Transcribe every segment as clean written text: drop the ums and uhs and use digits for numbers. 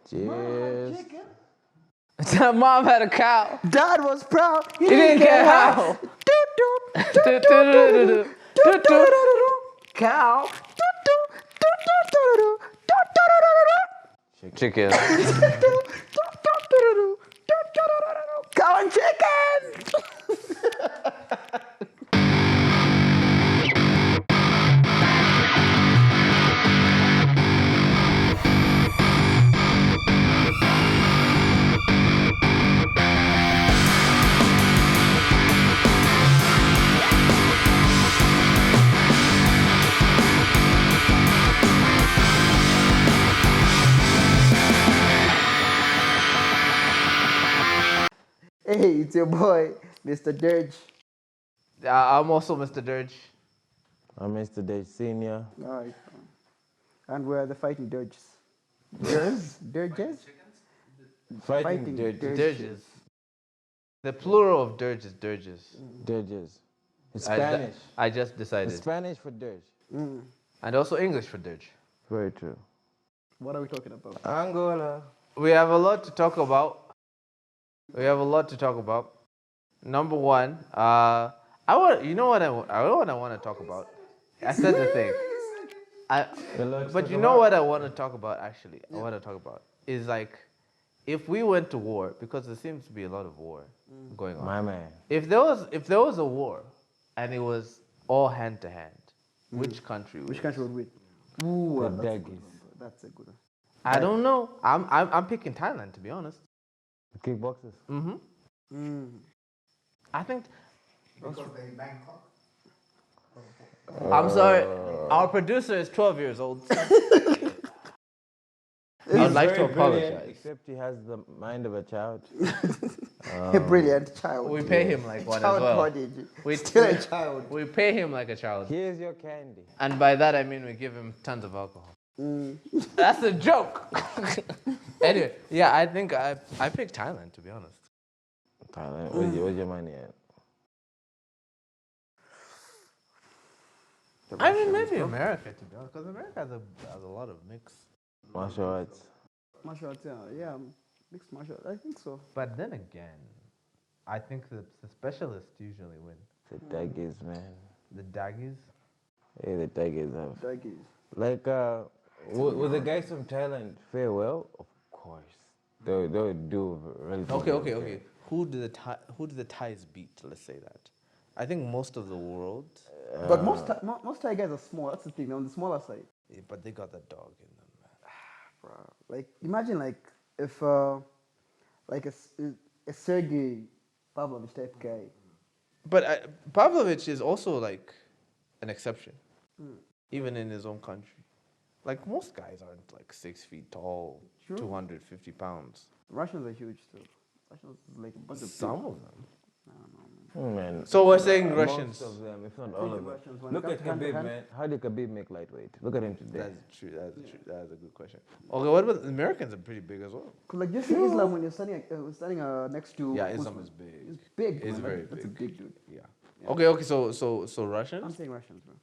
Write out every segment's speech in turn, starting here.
Cheers. Mom had a cow. Dad was proud. He didn't care how. Cow. Chicken. Cow and chicken. Hey, it's your boy, Mr. Dirge. I'm also Mr. Dirge. I'm Mr. Dirge Senior. Alright. And we're the Fighting Dirges. Dirges? Fighting Dirges. Dirges. The plural of dirge is dirges. Dirges. It's Spanish. I just decided. It's Spanish for dirge. And also English for dirge. Very true. What are we talking about? Angola. We have a lot to talk about. Number one, you know what I want to talk about. I said the thing. But you know what I want to talk about actually? I want to talk about is like if we went to war, because there seems to be a lot of war going on. My man. If there was a war and it was all hand to hand, which country would win? Ooh, The Daggies. that's a good one. I don't know. I'm picking Thailand, to be honest. The kickboxers. I think. Because they Bangkok. I'm sorry. Our producer is 12 years old. I'd like to apologize. Except he has the mind of a child. A brilliant child. We pay him like one as Child well. prodigy. We Still a child. We pay him like a child. Here's your candy. And by that I mean we give him tons of alcohol. That's a joke. Anyway, yeah, I think I picked Thailand, to be honest. Thailand. Where's your money at? I mean, maybe America, to be honest, because America has a lot of mixed. Martial arts. Martial arts, yeah. Mixed martial arts, I think so. But then again, I think the specialists usually win. The Daggies, man. The Daggies. Hey, the Daggies have. Doggies. Like, will the guys from Thailand fare well? Of course. They'll do relatively Okay. Who do the Thais beat? Let's say that. I think most of the world. But most Thai guys are small. That's the thing. They're on the smaller side. Yeah, but they got the dog in them. Bro. Like, imagine like if like a Sergey Pavlovich type guy. But Pavlovich is also like an exception, even in his own country. Like most guys aren't like 6 feet tall, Sure. 250 pounds. Russians are huge too. Russians is like a bunch of Some of them. Man. So we're saying Russians. Most of them, if not all of them. Russians, when Look it at comes to Khabib, hand-to-hand. man. How did Khabib make lightweight? Look at him today. That's true. That's a good question. Okay, what about the Americans? Are pretty big as well. Cause like just Islam when you're standing next to Yeah, Islam is big. It's big. It's man. very That's a big dude. Yeah. Okay. So Russians. I'm saying Russians, bro.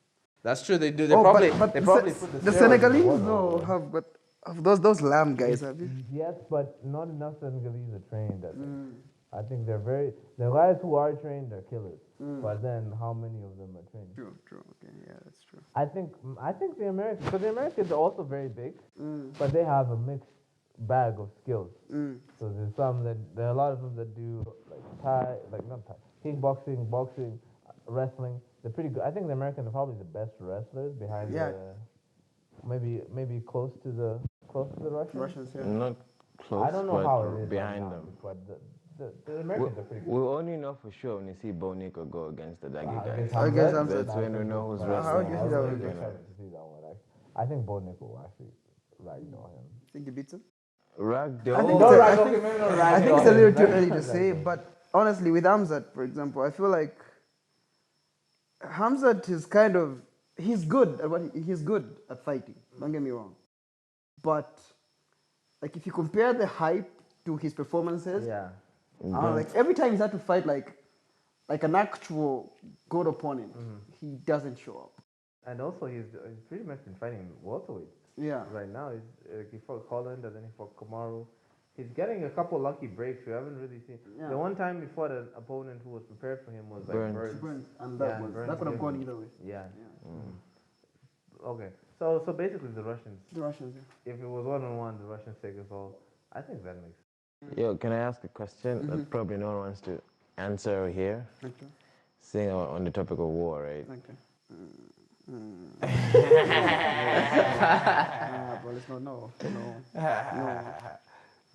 That's true. They do. They probably but put the Senegalese no have but of those lamb guys have you? Yes, but not enough Senegalese are trained. I think the guys who are trained are killers. But then how many of them are trained? True. Okay, yeah, that's true. I think the Americans, because the Americans are also very big, but they have a mixed bag of skills. So there are a lot of them that do kickboxing, boxing, wrestling. They're pretty good. I think the Americans are probably the best wrestlers behind maybe close to the Russians. Russians, yeah. Not close, I don't know but how it is behind them. but the Americans are pretty good. We'll only know for sure when you see Bo Nico go against the Daggy guys. I guess I'm That's when we know who's How wrestling. do you and see that who's one? gonna- Excited to see that one. I think Bo Nickal will actually ragdoll him. Think he beats him? Ragdoll. I think it's a little too early to say, but honestly, with Hamzat, for example, I feel like Hamzat is kind of he's good at he's good at fighting. Don't get me wrong, but like if you compare the hype to his performances, Yeah. like every time he's had to fight like an actual good opponent, he doesn't show up. And also, he's pretty much been fighting welterweight Yeah. right now. He fought Holland and then he fought Kamaru. He's getting a couple lucky breaks. We haven't really seen. Yeah. The one time he fought an opponent who was prepared for him was like Burns. Burns. And Yeah, that and was Burns that could have gave gone him- either way. Yeah. Yeah. Okay. So basically the Russians. The Russians. Yeah. If it was 1-on-1, the Russians take us all. I think that makes sense. Yo, can I ask a question that probably no one wants to answer here? Okay. Saying on the topic of war, right? Okay. But let's not no. Let's not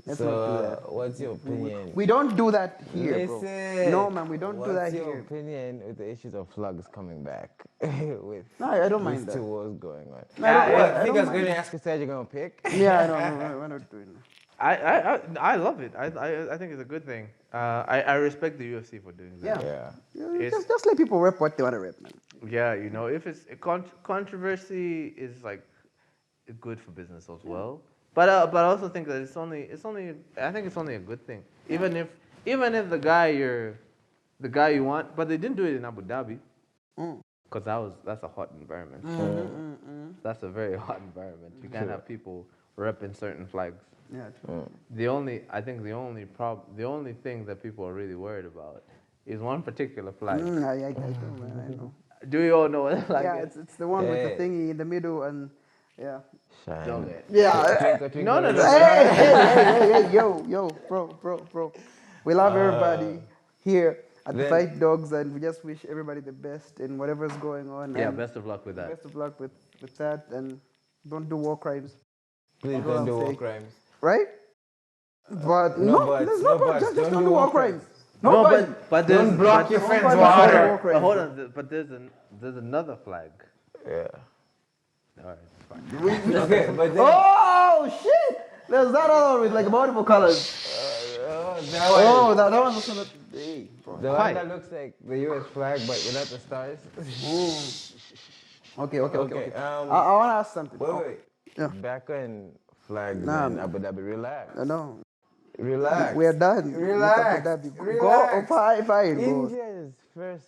do So, that. what's your opinion? We don't do that here, bro. Listen. No, man, we don't do that What's your here. opinion with the issues of flags coming back? With No, I don't these mind two that. wars going on. No, I don't- I I think don't I was mind. going to ask you, said you're going to pick. Yeah, I don't know. We're not doing that. I love it. I think it's a good thing. I respect the UFC for doing that. Yeah. Yeah. It's- Just let people rep what they want to rep, man. Yeah, you know, if it's controversy is like good for business as well. But I also think that it's only I think it's only a good thing. Even if the guy you want, but they didn't do it in Abu Dhabi because that's a hot environment. That's a very hot environment. You can't have people repping certain flags. Yeah. The only thing that people are really worried about is one particular flag. I know, man. I know. Do you all know what the flag Yeah, is? it's the one with Yeah. the thingy in the middle and yeah. Shine. Okay. Yeah. No. Hey, yo, bro. We love everybody here at the then- Fight Dogs, and we just wish everybody the best in whatever's going on. Yeah, and best of luck with that. best of luck with that, and don't do war crimes, Please Go don't do and war say- crimes. right? But no no, buts, there's no no but buts, just don't don't do do war war crimes. No, Nobody. but there's Don't block but- your friends' nobody water. does war crimes. Hold on, but there's another flag. Yeah. All right, it's fine. Okay, but then. Oh shit! There's that other one with like multiple colors. That one. Oh, that one's also not. Hey, bro. The Why? one that looks like the US flag but without the stars. Okay. Okay, I want to ask something. Wait. Yeah. Back on flags Nah, in man. Abu Dhabi, relax. No, Relax. we are done. Relax. Go Relax. fine, go. India's first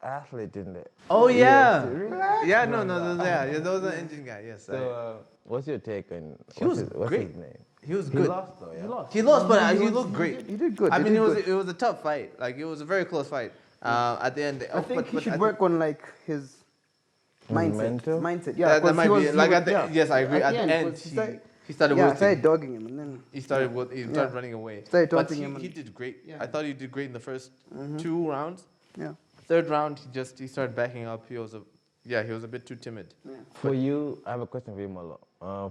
athlete in there. Oh yeah. Relax. Yeah, no, those are Indian guys. Yes. So, what's your take on He was what's great. his name? He was He good. lost though, yeah. He lost, but he looked great. He did good. I he mean, did it good. was a tough fight. Like it was a very close fight. At the end, I think he should work on like his mindset. mental? Mindset. Yeah, that might he be was- like he at the was- yes, I agree. At the end, because he started yeah, I wilting. started dogging him, and then He started running away. Started But taunting him he and- did great. Yeah. I thought he did great in the first 2 rounds. yeah. Third round, he started backing up. He was a bit too timid. For you, I have a question for you, Molo.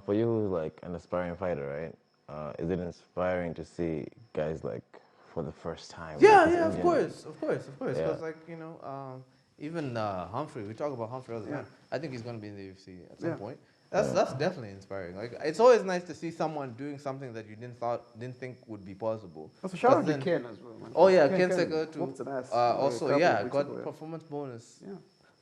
For you, who's like an aspiring fighter, right? Is it inspiring to see guys like for the first time? Yeah, like, yeah, of Indian- course. Yeah. Because like even Humphrey, we talk about Humphrey all the time. I think he's gonna be in the UFC at some Yeah. point. That's definitely inspiring. Like it's always nice to see someone doing something that you didn't think would be possible. Also, shout But out to then- Ken as well, man. Oh yeah, Ken Sega too. whooped an ass, Also, a couple yeah, of weeks got ago, yeah. performance bonus. Yeah.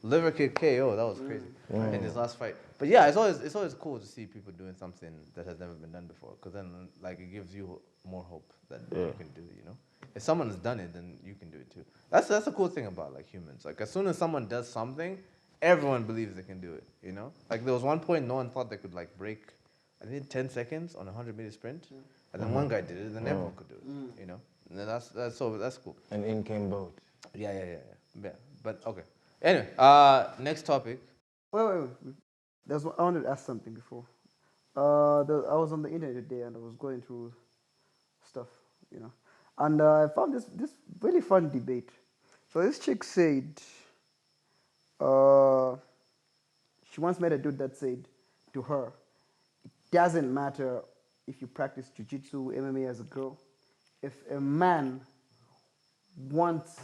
Liver kick KO. That was crazy in his last fight. But yeah, it's always cool to see people doing something that has never been done before. Because then like it gives you more hope that you can do it. You know, if someone has done it, then you can do it too. That's a cool thing about like humans. Like as soon as someone does something, everyone believes they can do it. You know, like there was one point no one thought they could like break, I think 10 seconds on a 100-meter sprint, and then one guy did it, then everyone could do it. You know, and then that's cool. And in came boat. Yeah. But okay. Anyway, next topic. Wait. I wanted to ask something before. I was on the internet today and I was going through stuff, and I found this really fun debate. So this chick said, she once met a dude that said to her, it doesn't matter if you practice jiu-jitsu, MMA as a girl. If a man wants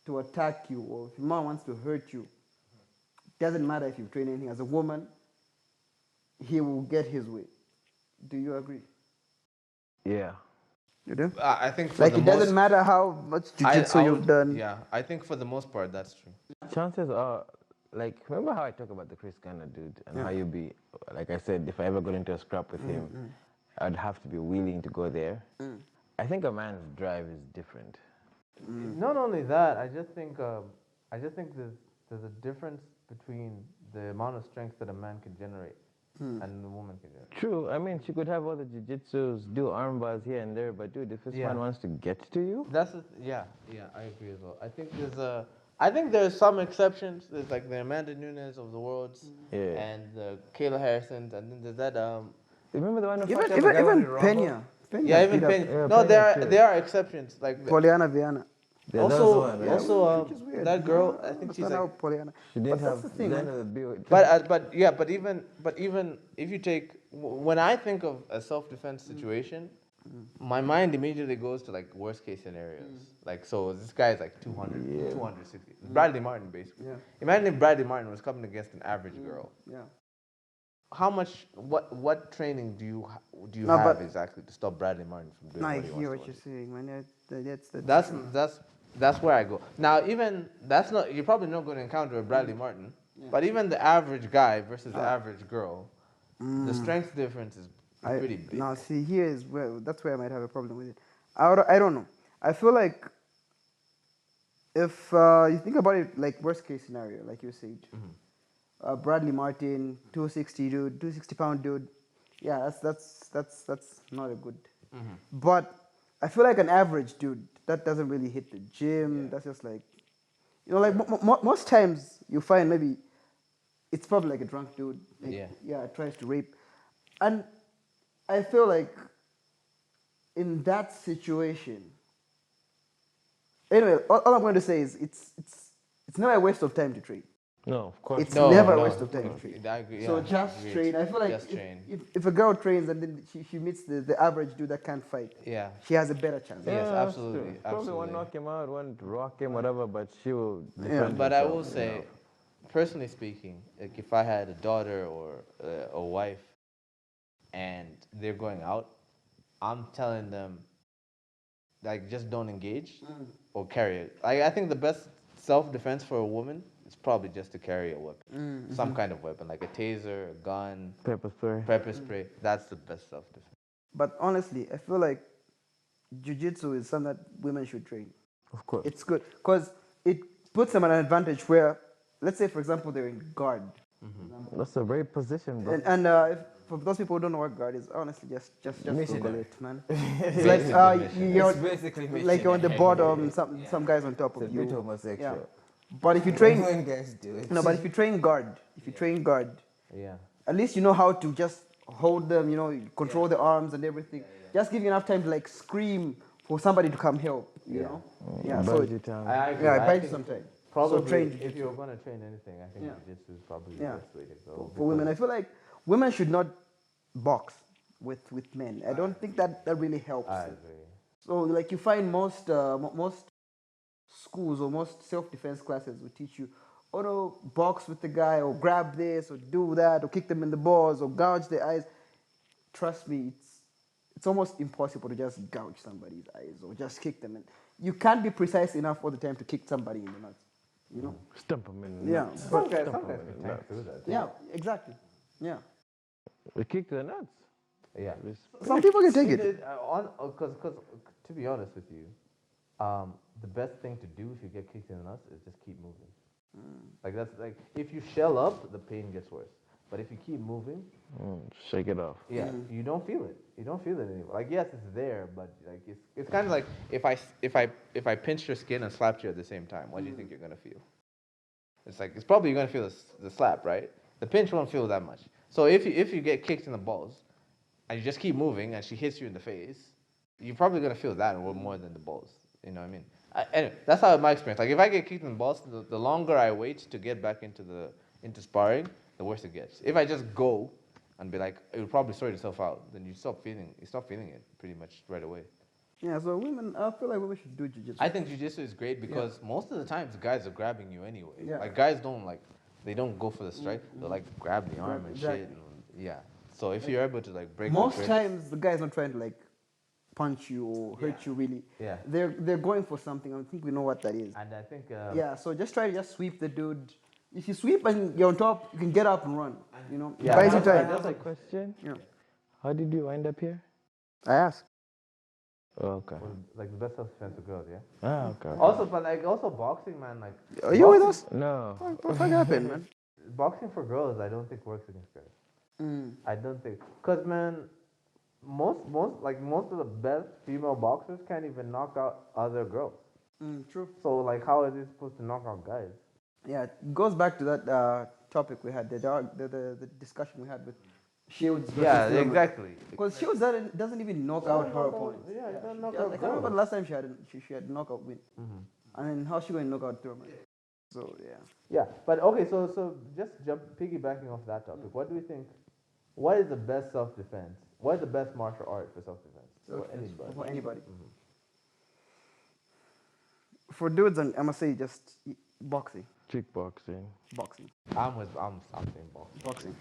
to attack you or if a man wants to hurt you, it doesn't matter if you train anything. As a woman, he will get his way. Do you agree? Yeah. You do? I think for Like the it doesn't most, matter how much jiu-jitsu I you've would- done. Yeah, I think for the most part that's true. Chances are, like, remember how I talk about the Chris Gunner dude and how you be, like I said, if I ever got into a scrap with him, I'd have to be willing to go there. I think a man's drive is different. Not only that, I just think there's a difference between the amount of strength that a man can generate and the woman can do it. True. I mean, she could have all the jiu-jitsus, do arm bars here and there, but dude, if this Yeah. man wants to get to you, Yeah, I agree as well. I think there's some exceptions. There's like the Amanda Nunes of the worlds, yeah. and the Kayla Harrisons, and then there's that Remember the one who Even fucked up a guy when even he robbed Pena. Pena yeah, beat even up Pena. Yeah, No, Pena too. there are exceptions. Like Poliana Viana. Yeah, that was the also one, right? also Which is weird. that girl. I I don't think she's understand like. how Poliana. She didn't But that's have the thing, none man. of the build. But even if you take when I think of a self-defense situation, my mind immediately goes to like worst case scenarios. Like so this guy is like 200, Yeah. 260. Bradley Martin basically. Yeah. Imagine if Bradley Martin was coming against an average girl. Yeah. How much what training do you No, have but- exactly to stop Bradley Martin from doing No, I what he hear wants what to you're do? saying, man. That's That's where I go. Now even that's not you're probably not going to encounter a Bradley Martin, but even the average guy versus the average girl, the strength difference is pretty big. Now, see, here is where that's where I might have a problem with it. I don't know. I feel like if you think about it, like worst case scenario, like you said, Bradley Martin, 260 dude, 260-pound dude. Yeah, that's not a good. But I feel like an average dude that doesn't really hit the gym. That's just like, like most times you find maybe it's probably like a drunk dude. Like, Yeah. tries to rape, and I feel like in that situation. Anyway, all I'm going to say is it's never a waste of time to train. No, of course. It's not. never a waste of time to train. I agree, So yeah, just agreed. train. I feel like Just train. if a girl trains and then she meets the average dude that can't fight, Yeah. she has a better chance. Yes, Yeah, that's absolutely, true. Probably absolutely. won't knock him out, won't rock him, whatever, but she will Yeah. defend But I herself, will say, personally speaking, like if I had a daughter or a wife, and they're going out, I'm telling them, like, just don't engage or carry it. I think the best self-defense for a woman is probably just to carry a weapon, some kind of weapon, like a taser, a gun, Pepper spray. pepper spray. That's the best self-defense. But honestly, I feel like jiu-jitsu is something that women should train. Of course. It's good because it puts them at an advantage where, let's say, for example, they're in guard. That's a great position, bro. And if, for those people who don't know what guard is, honestly, just Google Missionary. it, man. It's like you're It's basically like you're on the bottom, some guys on top of It's a you. bit homosexual. Yeah. But if you train, When guys do it. no, but if you train guard, Yeah. at least you know how to just hold them, control the arms and everything. Just give you enough time to like scream for somebody to come help, you know? Yeah, so Bungee time. I agree. yeah, it I buys you think some time. Probably, So train if jiu-jitsu. you're going to train anything, I think Yeah. jiu-jitsu is probably Yeah. the best way to go. For women, I feel like women should not box with men. I don't think that really helps. I agree. So like you find most schools or most self-defense classes will teach you, oh no, box with the guy or grab this or do that or kick them in the balls or gouge their eyes. Trust me, it's almost impossible to just gouge somebody's eyes or just kick them in. You can't be precise enough all the time to kick somebody in the nuts. You know? Stump him in the Yeah. nuts. Some guys Stump can him in the tank nuts. through that. Yeah, exactly. Yeah. We kick the nuts. Yeah. Some people can take it. Because to be honest with you, the best thing to do if you get kicked in the nuts is just keep moving. Like that's like if you shell up, the pain gets worse. But if you keep moving, Shake it off. yeah, you don't feel it. You don't feel it anymore. Like yes, it's there, but like it's kind of like if I pinched your skin and slapped you at the same time, what do you think you're gonna feel? It's like it's probably you're gonna feel the slap, right? The pinch won't feel that much. So if you get kicked in the balls, and you just keep moving, and she hits you in the face, you're probably gonna feel that more than the balls. You know what I mean? Anyway, that's how my experience. Like if I get kicked in the balls, the longer I wait to get back into sparring, the worse it gets. If I just go and be like, it will probably sort itself out, then you stop feeling it pretty much right away. Yeah, so women, I feel like women should do jiu-jitsu. I think jiu-jitsu is great because most of the times guys are grabbing you anyway. Yeah. Like guys they don't go for the strike. They'll like grab the arm and Exactly. shit. And, yeah. So if you're able to like break the Most grip- times the guy's not trying to like punch you or hurt you really. Yeah. They're going for something. I think we know what that is. And I think Yeah, so just try to just sweep the dude. If you sweep and you're on top, you can get up and run. You know, Yeah. buys you I time. have a question. Yeah. How did you wind up here? I asked. Oh, okay. like the best self-defense for girls, yeah. Ah, okay. Also, but like also boxing, man, like Are you with us? No. What the fuck happened, man? boxing for girls, I don't think works against guys. I don't think, cause man, most of the best female boxers can't even knock out other girls. True. So like, how are they supposed to knock out guys? Yeah, it goes back to that topic we had, the discussion we had with Shields versus Yeah, Thurman. exactly. Because Shields doesn't even knock out her opponents. Yeah, you don't knock I out can't remember girls. the last time she had a knockout win. And then how's she going to knock out Thurman? So, yeah. Yeah, but okay, so just piggybacking off that topic, what do you think? What is the best self-defense? What is the best martial art for self-defense for anybody? For anybody. For dudes, I'm going to say just boxing. Kickboxing Boxing. I'm saying box. Boxing.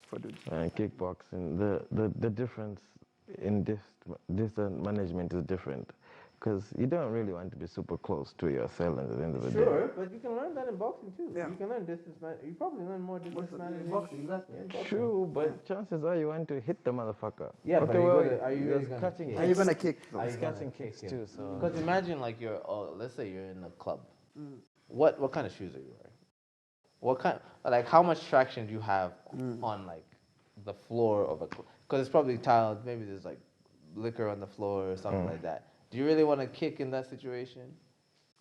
For dudes. and kickboxing. The difference in distance management is different, because you don't really want to be super close to your assailant at the end of the day. Sure, but you can learn that in boxing too. Yeah. You can learn distance man. You probably learn more distance management. Boxing, exactly. in boxing. True, but chances are you want to hit the motherfucker. Yeah, but are you really there's gonna catching kick? Are you going to kick? Are you It's gonna catching kick kicks him? too, so Because imagine like let's say you're in a club. What kind of shoes are you wearing? What kind, like how much traction do you have on like the floor of a club? Because it's probably tiled. Maybe there's like liquor on the floor or something like that. Do you really want to kick in that situation?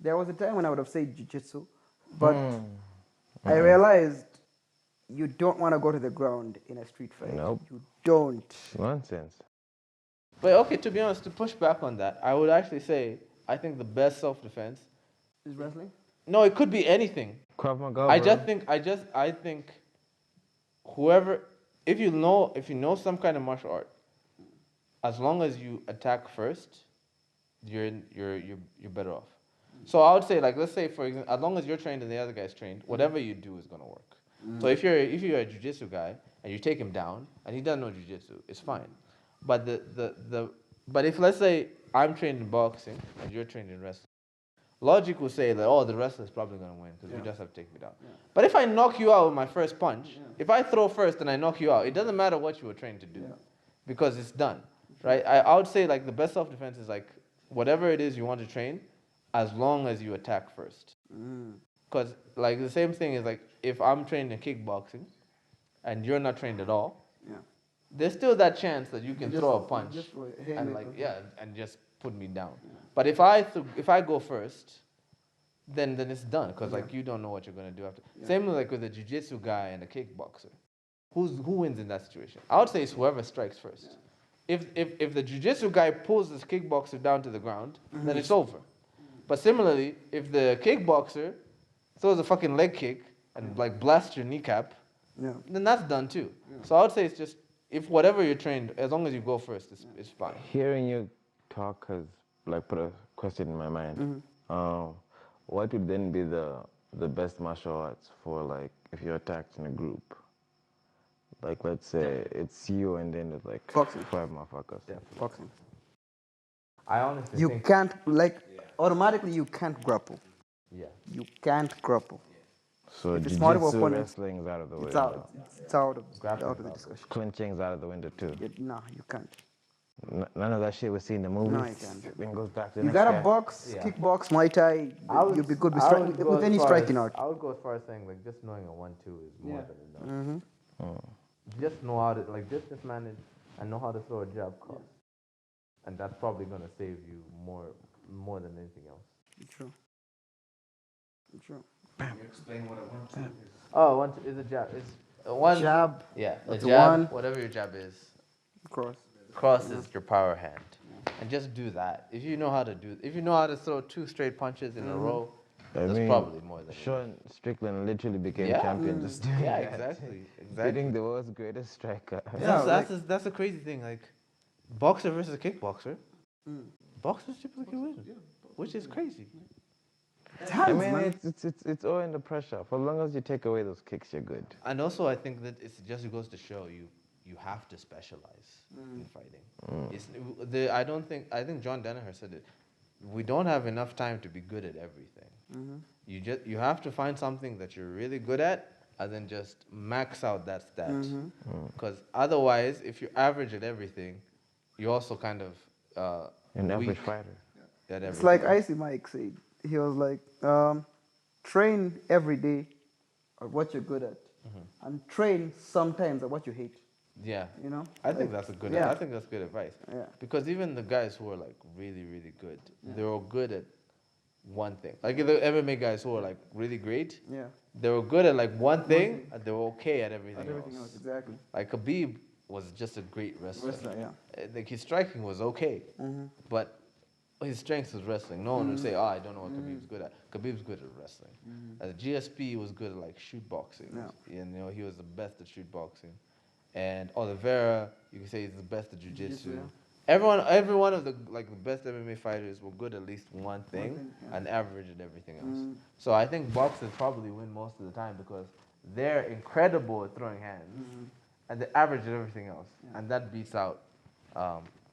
There was a time when I would have said jiu-jitsu, but I realized you don't want to go to the ground in a street fight. Nope. You don't. nonsense. But okay, to be honest, to push back on that, I would actually say I think the best self-defense. Is wrestling? No, it could be anything. Krav Maga. I bro. think whoever, if you know some kind of martial art, as long as you attack first, you're better off. So I would say, like, let's say for example, as long as you're trained and the other guy's trained, whatever you do is gonna work. So if you're a jiu-jitsu guy and you take him down and he doesn't know jiu-jitsu, it's fine. But but if let's say I'm trained in boxing and you're trained in wrestling, logic will say that, oh, the wrestler's probably going to win because you just have to take me down. But if I knock you out with my first punch, if I throw first and I knock you out, it doesn't matter what you were trained to do because it's done, right? I would say like the best self-defense is like whatever it is you want to train as long as you attack first. Because like the same thing is like if I'm trained in kickboxing and you're not trained at all, there's still that chance that you can throw a punch and like and just put me down. But if I go first, then it's done because like you don't know what you're gonna do after. Same like with a jiu-jitsu guy and a kickboxer. Who wins in that situation? I would say it's whoever strikes first. If the jiu-jitsu guy pulls this kickboxer down to the ground, then it's over. But similarly, if the kickboxer throws a fucking leg kick and like blasts your kneecap, then that's done too. So I would say it's just if whatever you're trained, as long as you go first, it's fine. Hearing you talk has like put a question in my mind. What would then be the best martial arts for like if you're attacked in a group? Like let's say it's you and then there's like Boxing. 5 motherfuckers. Boxing. I honestly You think can't, like, automatically you can't grapple. yeah. You can't grapple. So If it's multiple jiu-jitsu opponents, wrestling is out of the way. It's out. It's out of the out. discussion. Clinching's out of the window too. No, you can't. None of that shit we see in the movies. No, you can't. Then goes back to the You next gotta guy. box, Yeah. kickbox, Muay Thai. You'll be good with, I would go with as any far striking as- art. I would go as far as saying like just knowing a 1-2 is more than enough. Just know how to like just manage and know how to throw a jab cross, and that's probably gonna save you more than anything else. True. True. Explain what I want to. Oh, 1-2 is a jab. It's One Jab, Yeah, a That's a jab, one. whatever your jab is. cross. Cross is your power hand, and just do that. If you know how to throw 2 straight punches in a row, I that's mean, probably more than Sean Strickland literally became Yeah. champion just doing Yeah, that. exactly. Beating the world's greatest striker. That's a crazy thing. Like, boxer versus kickboxer. Boxers typically win, which is crazy. It's I hands, mean, man. it's all in the pressure. For as long as you take away those kicks, you're good. And also, I think that it just goes to show you have to specialize in fighting. I think John Danaher said it. We don't have enough time to be good at everything. You have to find something that you're really good at, and then just max out that stat. Because otherwise, if you're average at everything, you're also kind of An average weak fighter. at It's everything. like Icy Mike said. He was like, train every day at what you're good at. and train sometimes at what you hate. Yeah. You know? I think Like, that's a good. yeah. I think that's good advice. Yeah. Because even the guys who are like really, really good, they're all good at one thing. Like the MMA guys who are like really great, Yeah. they were good at like one thing, and they were okay at everything, Not everything else, exactly. Like Khabib was just a great wrestler. Yeah. Like his striking was okay, but his strength was wrestling. No one would say, "Oh, I don't know what Khabib's good at." Khabib's good at wrestling. GSP was good at like shoot boxing. Yeah. And, he was the best at shoot boxing. And Oliveira, you can say he's the best at jiu-jitsu. Yeah. Every one of the best MMA fighters were good at least one thing, and average at everything else. So I think boxers probably win most of the time because they're incredible at throwing hands, and they average at everything else, and that beats out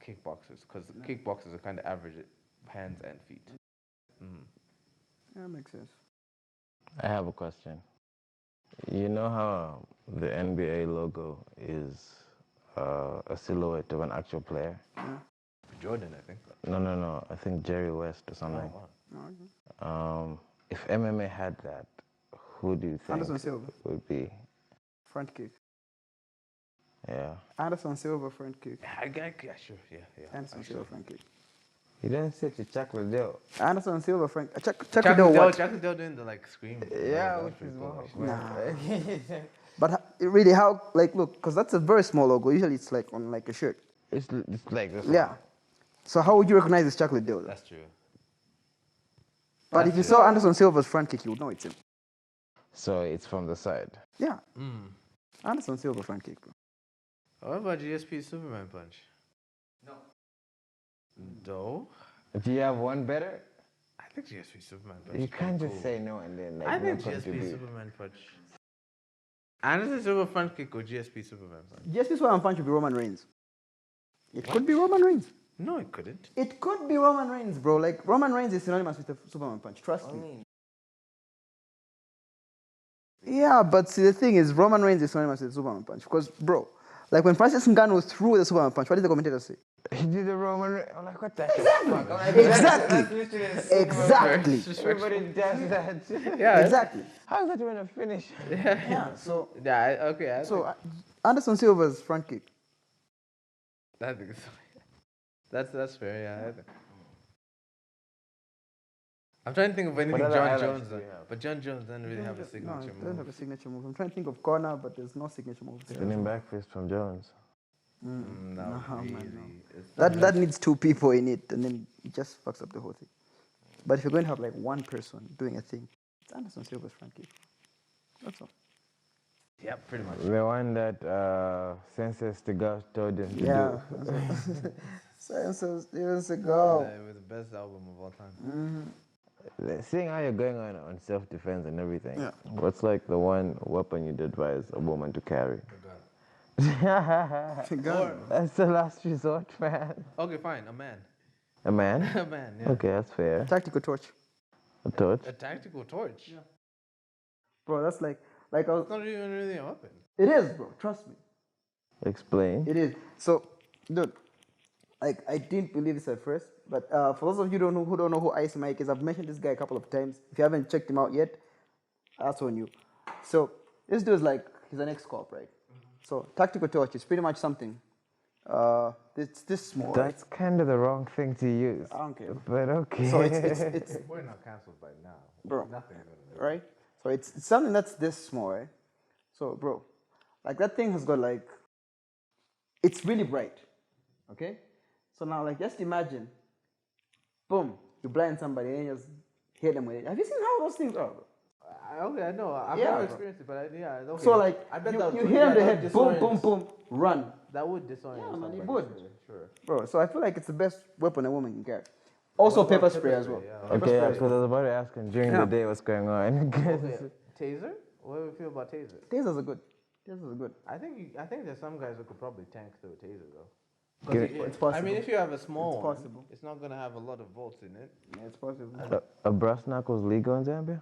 kickboxers because kickboxers are kind of average at hands and feet. Yeah, that makes sense. I have a question. You know how the NBA logo is a silhouette of an actual player? Jordan, I think. No. I think Jerry West or something. If MMA had that, who do you think Anderson Silva. would be? Front kick. Yeah. Anderson Silva front kick. Yeah, sure. Yeah. Anderson Silva front kick. You didn't say to Chuck Liddell. Anderson Silva front. Chuck Chuck Liddell what? Liddell doing the like scream. Yeah, That was which pretty is cool, more. actually. Nah. But really, how? Like, look, because that's a very small logo. Usually, it's like on like a shirt. It's like this. Yeah. So how would you recognize this Chuck Liddell? Though? That's true. But if you saw Anderson Silva's front kick, you would know it's him. So it's from the side. Yeah. Anderson Silva front kick, bro. What about GSP's Superman punch? No. Do you have one better? I think GSP's Superman punch. You is can't pretty just cool. say no and then like I think no GSP's contribute. Superman punch. Anderson Silva front kick or GSP Superman punch? GSP's one punch would be Roman Reigns. It could be Roman Reigns. No, it couldn't. It could be Roman Reigns, bro. Like, Roman Reigns is synonymous with the Superman punch. Trust me. Yeah, but see, the thing is, Roman Reigns is synonymous with the Superman punch. Because, bro, like when Francis Ngannou threw the Superman punch, what did the commentator say? He did the Roman. I'm like, what the Exactly. Everybody does that. Yeah. Exactly. How is that even a finish? Yeah, so, Okay. Anderson Silva's front kick. I think that's fair. Yeah. I think. I'm trying to think of anything What other John highlights Jones do you done. have? But John Jones doesn't really have a No, signature it doesn't have move. a signature move. I'm trying to think of corner, but there's no signature move there. Spinning back fist from Jones. No, really. That needs two people in it, and then it just fucks up the whole thing. But if you're going to have like one person doing a thing, it's Anderson Silva's front kick. That's all. Yeah, pretty much. The one that Sensei Stigal told him to Yeah. do. So years ago. It was the best album of all time. Seeing how you're going on self-defense and everything, Yeah. what's like the one weapon you'd advise a woman to carry? Gun. That's the last resort, man. Okay, fine. A man. A man? A man. Yeah. Okay, that's fair. Tactical torch. A torch? A tactical torch. Yeah. Bro, that's like I was. It's not even really a weapon. It is, bro. Trust me. Explain. It is. So, dude, like I didn't believe this at first, but for those of you who don't know who Ice Mike is, I've mentioned this guy a couple of times. If you haven't checked him out yet, that's on you. So this dude's like he's an ex-cop, right? So tactical torch is pretty much something. It's this small. Right? That's kind of the wrong thing to use. I don't care. But okay. So it's We're not cancelled by now. bro, Nothing gonna do. right? So it's something that's this small, right? So bro, like that thing has got like, it's really bright, okay? So now like just imagine, boom, you blind somebody and you just hit them with it. Have you seen how those things are, bro? Okay, I know. I've Yeah, never bro. experienced it, but okay. So like I bet you, that would you put- hit them yeah, the that head, would boom, disorient- boom, boom, run, That would disorient Yeah, man, it somebody, would. Sure. bro. So I feel like it's the best weapon a woman can carry. Also What about pepper spray as well. yeah. Okay, yeah, because I was about to ask him during Yeah. the day what's going on. Okay. Taser? What do you feel about taser? Tasers are good. Tasers are good. I think there's some guys who could probably tank through a taser though. Give It's possible. I mean, if you have a small It's one, possible. it's not gonna have a lot of volts in it. Yeah, it's possible. a brass knuckles legal in Zambia?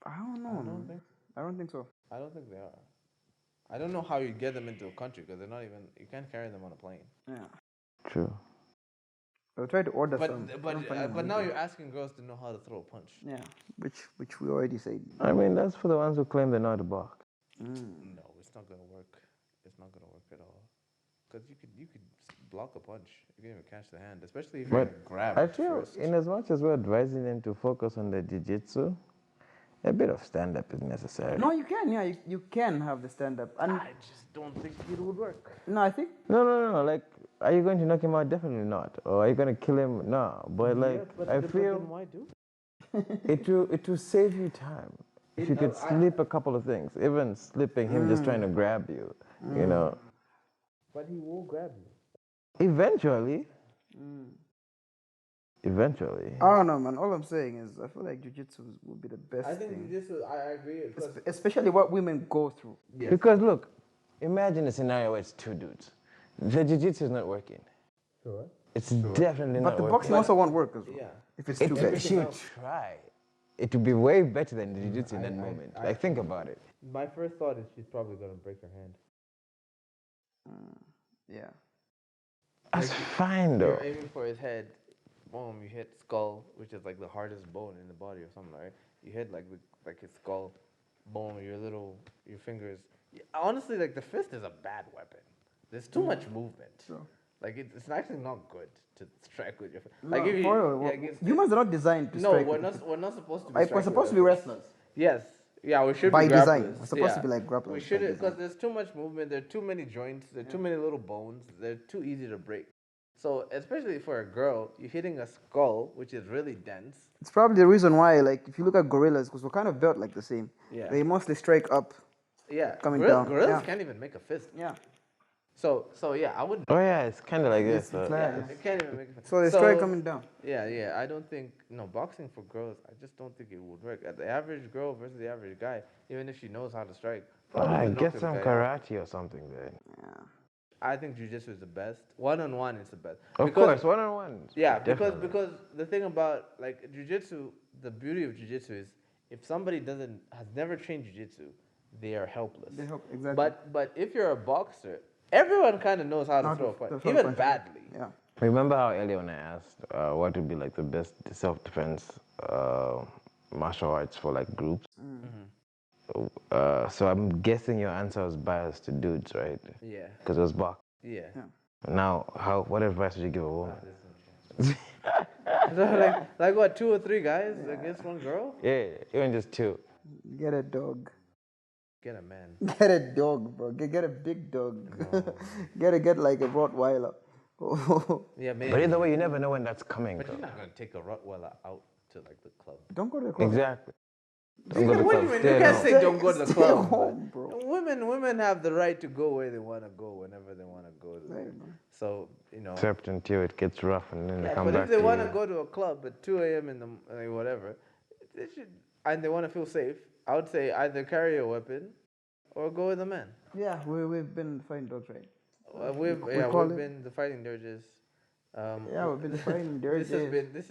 I don't know. man. I don't think so. I don't think they are. I don't know how you get them into a country because they're not even. You can't carry them on a plane. Yeah. True. I'll try to order some. But now you're asking girls to know how to throw a punch. Yeah, which we already said. I mean, that's for the ones who claim they're not a box. No, it's not gonna work. It's not gonna work at all. Because you could block a punch. You can even catch the hand, especially if you're But grab. I feel, in as much as we're advising them to focus on the jiu-jitsu, a bit of stand-up is necessary. No, you can. Yeah, you can have the stand-up. And I just don't think it would work. no, I think No. Like, are you going to knock him out? Definitely not. Or are you going to kill him? No. But like, I feel why do? it will save you time. If you could slip a couple of things, even slipping him just trying to grab you, you know. But he will grab you. Eventually. Eventually. I don't know, man. All I'm saying is I feel like jiu-jitsu will be the best I think thing. I agree. Especially what women go through. Yes. Because look, imagine a scenario where it's two dudes. The jiu-jitsu is not working. Sure. It's definitely But not the working. boxing also won't work as well. Yeah. If it's two guys. She would try. It would be way better than the jiu-jitsu in that moment. Like, think about it. My first thought is she's probably gonna break her hand. Yeah. That's fine, though. You're aiming for his head. Boom! You hit skull, which is like the hardest bone in the body or something, right? You hit like his skull. Boom! Your fingers. Honestly, like the fist is a bad weapon. There's too much movement. True. Like it's actually not good to strike with your fist. No, Like if you, for real, humans are not designed to no, strike. we're not supposed to be. Like, we're striking supposed to with be our fist. wrestlers. Yes. Yeah, we should By be design. grapplers. We're supposed to be Yeah. like grapplers We by should, design. because there's too much movement. There are too many joints. There are too many little bones. They're too easy to break. So especially for a girl, you're hitting a skull, which is really dense. It's probably the reason why, like, if you look at gorillas, because we're kind of built like the same. Yeah. They mostly strike up. Yeah. Coming down. Gorillas Yeah. can't even make a fist. Yeah. So yeah, I would. Oh, yeah, it's kind of like this. It's like- They can't even make a fist. So they strike coming down. Yeah. I don't think boxing for girls. I just don't think it would work. The average girl versus the average guy, even if she knows how to strike. probably would knock Get this some guy out. karate or something then. Yeah. I think jiu-jitsu is the best. One-on-one is the best. Of course, one-on-one. Yeah, Definitely. because the thing about like jiu-jitsu, the beauty of jiu-jitsu is if somebody has never trained jiu-jitsu, they are helpless. They help, exactly. But if you're a boxer, everyone kind of knows how to throw a punch, even badly. Yeah. Remember how earlier when I asked what would be like the best self-defense martial arts for like groups? So I'm guessing your answer was biased to dudes, right? Yeah. Because it was box. Yeah. Now, what advice would you give a woman? So like what, 2 or 3 guys against one girl? Yeah, even just two. Get a dog. Get a man. Get a dog, bro. Get a big dog. get like a Rottweiler. Yeah, maybe. But either way, you never know when that's coming. But though. you're not gonna take a Rottweiler out to like the club. Don't go to the club. Exactly. Don't go to the What do club. you mean? Stay You at can't home. say don't go to the Stay club. home, bro. Women have the right to go where they want to go whenever they want to go. There you go. So Except until it gets rough and then they yeah, come but back if they to want to you. go to a club at 2 a.m. in the whatever, they should, and they want to feel safe. I would say either carry a weapon or go with a man. Yeah, we've been fighting dogs, right? We've call it- been the Fighting Dirges. Yeah, we've been fighting dirges. This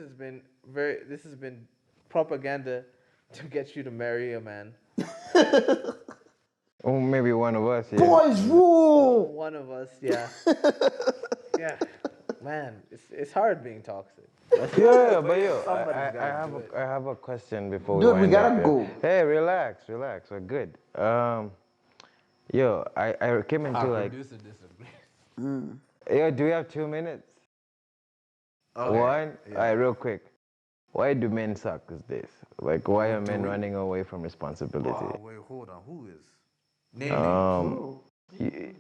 has been propaganda to get you to marry a man. Or maybe one of us, yeah. Boys rule. One of us, yeah. Yeah, man, it's hard being toxic. Yeah, but yo, Somebody's gotta do it. I have a question before Dude, we we wind gotta up here. go. Hey, relax, we're good. Yo, I came into like, Producer disagrees. yo, do we have 2 minutes? Okay. One? Alright, real quick. Why do men suck these days? Like, why are men running away from responsibility? Oh, wait, hold on. Who is? Name names.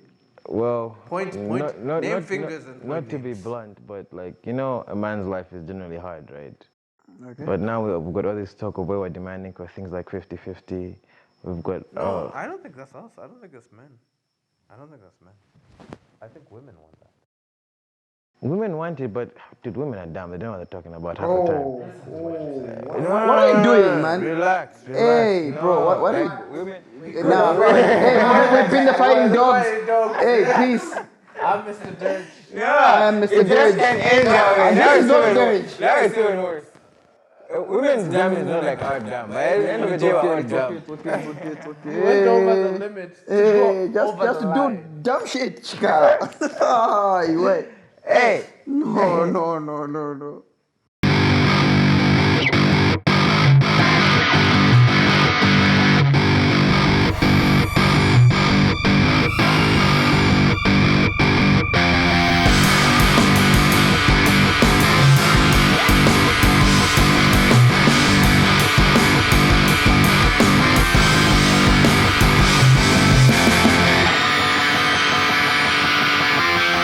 Well, Point. Name fingers and point not to be names. blunt, but like, a man's life is generally hard, right? Okay. But now we've got all this talk of where we're demanding for things like 50-50. We've got, No, I don't think that's us. I don't think that's men. I think women want that. women want it, but dude, women are dumb. They don't know what they're talking about half the time. What are you doing, man? Relax. Hey, bro, what are you? Women. Nah, hey, we've been the fighting dogs. Hey, peace. I'm Mr. Dirge. I am Mr. Dirge. Now This is not Dirge. Now it's even worse. Women's dumb is not like our dumb. At the end of the day, we're all dumb. We went over the limits. to Hey, go over just the to do line. dumb shit, chika. Ah, you wait. Hey, No, no, no, no, no.